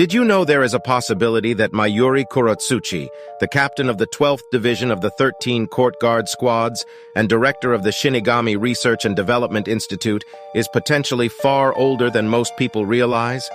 Did you know there is a possibility that Mayuri Kurotsuchi, the captain of the 12th Division of the 13 Court Guard Squads and director of the Shinigami Research and Development Institute, is potentially far older than most people realize?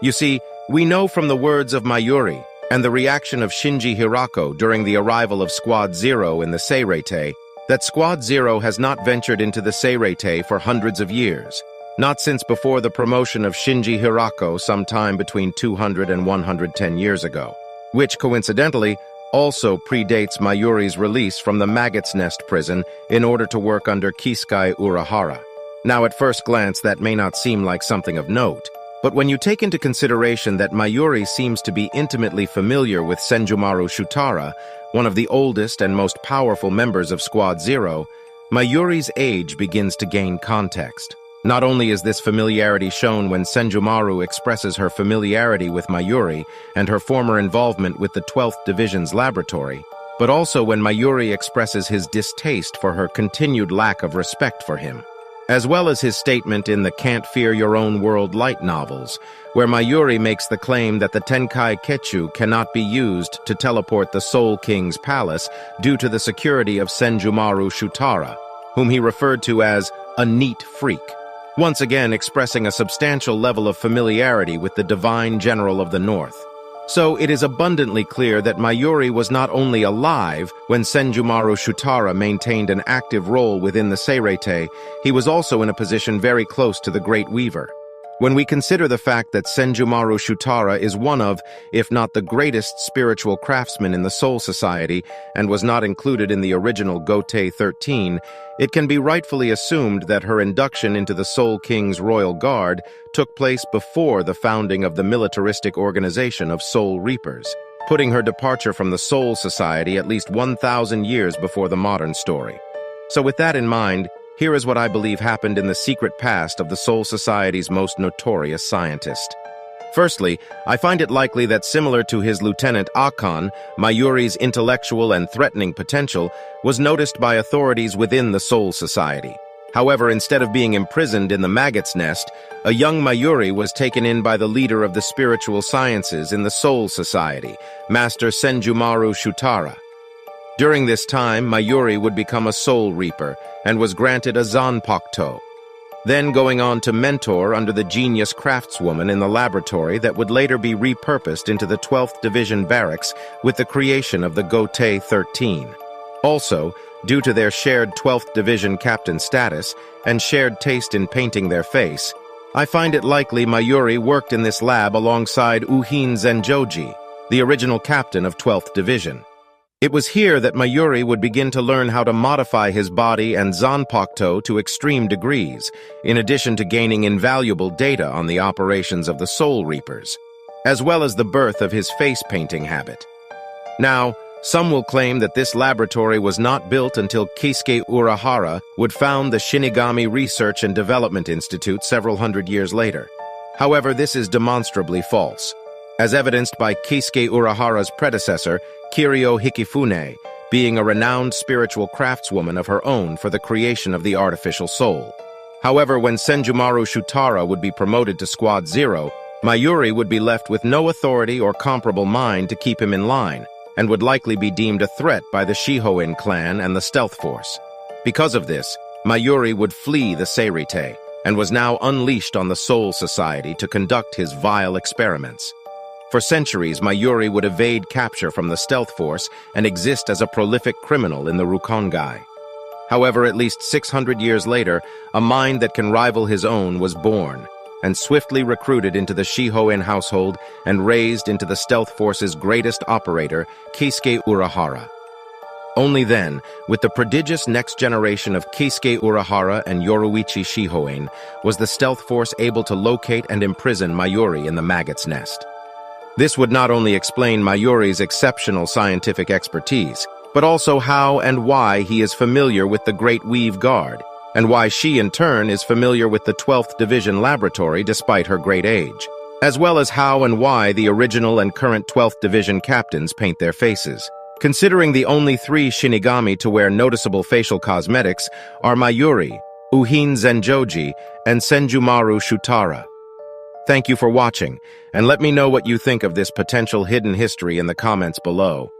You see, we know from the words of Mayuri and the reaction of Shinji Hirako during the arrival of Squad Zero in the Seirete that Squad Zero has not ventured into the Seirete for hundreds of years. Not since before the promotion of Shinji Hirako sometime between 200 and 110 years ago, which coincidentally also predates Mayuri's release from the Maggot's Nest prison in order to work under Kisuke Urahara. Now at first glance that may not seem like something of note, but when you take into consideration that Mayuri seems to be intimately familiar with Senjumaru Shutara, one of the oldest and most powerful members of Squad Zero, Mayuri's age begins to gain context. Not only is this familiarity shown when Senjumaru expresses her familiarity with Mayuri and her former involvement with the 12th Division's laboratory, but also when Mayuri expresses his distaste for her continued lack of respect for him, as well as his statement in the Can't Fear Your Own World light novels, where Mayuri makes the claim that the Tenkai Kechu cannot be used to teleport the Soul King's palace due to the security of Senjumaru Shutara, whom he referred to as a neat freak, once again expressing a substantial level of familiarity with the Divine General of the North. So it is abundantly clear that Mayuri was not only alive when Senjumaru Shutara maintained an active role within the Seirete, he was also in a position very close to the Great Weaver. When we consider the fact that Senjumaru Shutara is one of, if not the greatest spiritual craftsmen in the Soul Society and was not included in the original Gotei 13, it can be rightfully assumed that her induction into the Soul King's Royal Guard took place before the founding of the militaristic organization of Soul Reapers, putting her departure from the Soul Society at least 1,000 years before the modern story. So with that in mind, here is what I believe happened in the secret past of the Soul Society's most notorious scientist. Firstly, I find it likely that similar to his lieutenant Akon, Mayuri's intellectual and threatening potential was noticed by authorities within the Soul Society. However, instead of being imprisoned in the Maggot's Nest, a young Mayuri was taken in by the leader of the spiritual sciences in the Soul Society, Master Senjumaru Shutara. During this time, Mayuri would become a Soul Reaper and was granted a Zanpakuto, then going on to mentor under the genius craftswoman in the laboratory that would later be repurposed into the 12th Division barracks with the creation of the Gotei 13. Also, due to their shared 12th Division captain status and shared taste in painting their face, I find it likely Mayuri worked in this lab alongside Uhin Zenjoji, the original captain of 12th Division. It was here that Mayuri would begin to learn how to modify his body and Zanpakuto to extreme degrees, in addition to gaining invaluable data on the operations of the Soul Reapers, as well as the birth of his face-painting habit. Now, some will claim that this laboratory was not built until Kisuke Urahara would found the Shinigami Research and Development Institute several hundred years later. However, this is demonstrably false, as evidenced by Kisuke Urahara's predecessor, Kiryo Hikifune, being a renowned spiritual craftswoman of her own for the creation of the artificial soul. However, when Senjumaru Shutara would be promoted to Squad Zero, Mayuri would be left with no authority or comparable mind to keep him in line, and would likely be deemed a threat by the Shihoin clan and the Stealth Force. Because of this, Mayuri would flee the Seirete, and was now unleashed on the Soul Society to conduct his vile experiments. For centuries, Mayuri would evade capture from the Stealth Force and exist as a prolific criminal in the Rukongai. However, at least 600 years later, a mind that can rival his own was born, and swiftly recruited into the Shihoin household and raised into the Stealth Force's greatest operator, Kisuke Urahara. Only then, with the prodigious next generation of Kisuke Urahara and Yoruichi Shihoin, was the Stealth Force able to locate and imprison Mayuri in the Maggot's Nest. This would not only explain Mayuri's exceptional scientific expertise, but also how and why he is familiar with the Great Weave Guard, and why she in turn is familiar with the 12th Division laboratory despite her great age, as well as how and why the original and current 12th Division captains paint their faces. Considering the only 3 Shinigami to wear noticeable facial cosmetics are Mayuri, Uhin Zenjoji, and Senjumaru Shutara. Thank you for watching, and let me know what you think of this potential hidden history in the comments below.